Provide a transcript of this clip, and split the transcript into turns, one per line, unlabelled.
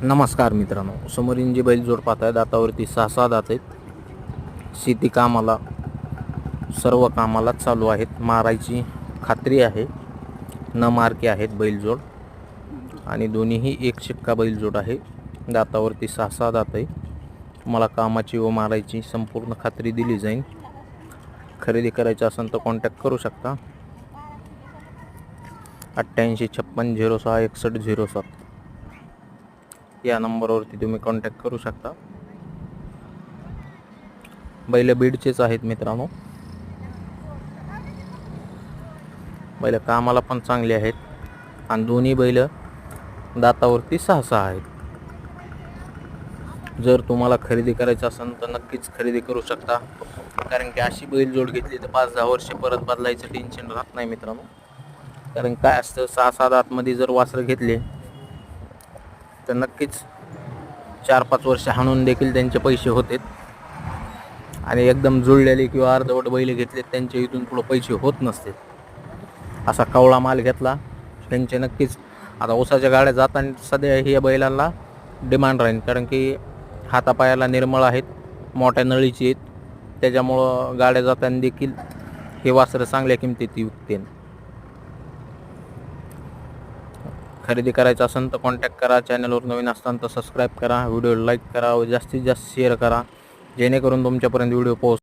नमस्कार मित्रांनो, समोरील जी बैलजोड पाहताय दातावरती 6 दात आहेत. शेती कामाला सर्व कामाला चालू आहेत. मारायची खात्री आहे. न मारके आहेत बैलजोड आणि दोन्हीही एक शिक्का बैलजोड आहे. दातावरती 6 दात आहे. तुम्हाला कामाची व मारायची संपूर्ण खात्री दिली जाईल. खरेदी करायची असेल तर कॉन्टॅक्ट करू शकता. 8856066107 या नंबरवरती तुम्ही कॉन्टॅक्ट करू शकता. बैल बीडचेच आहेत मित्रांनो. बैल कामाला पण चांगले आहेत आणि दोन्ही बैल दातावरती 6 आहेत. जर तुम्हाला खरेदी करायचं असेल तर नक्कीच खरेदी करू शकता. कारण की अशी बैल जोड घेतली तर 5-10 वर्ष परत बदलायचं टेन्शन राहत नाही मित्रांनो. कारण काय असतं, 6 दातमध्ये जर वासरं घेतले तर नक्कीच 4-5 वर्ष हाणून देखील त्यांचे पैसे होते आणि एकदम जुळलेले किंवा अर्धवट बैल घेतले त्यांचे इथून पुढे पैसे होत नसते. असा कवळा माल घेतला त्यांचे नक्कीच. आता ऊसाच्या गाड्या जाताना सध्या या बैलांना डिमांड राहील, कारण की हातापायाला निर्मळ आहेत, मोठ्या नळीची आहेत. त्याच्यामुळं गाड्या जाताना देखील हे वासरं चांगल्या किमतीत विकतील. खरेदी करायचं असेल तर कॉन्टॅक्ट करा. चॅनलवर नवीन असताना तर सबस्क्राईब करा, व्हिडिओ लाईक करा व जास्तीत जास्त शेअर करा, जेणेकरून तुमच्यापर्यंत व्हिडिओ पोहोच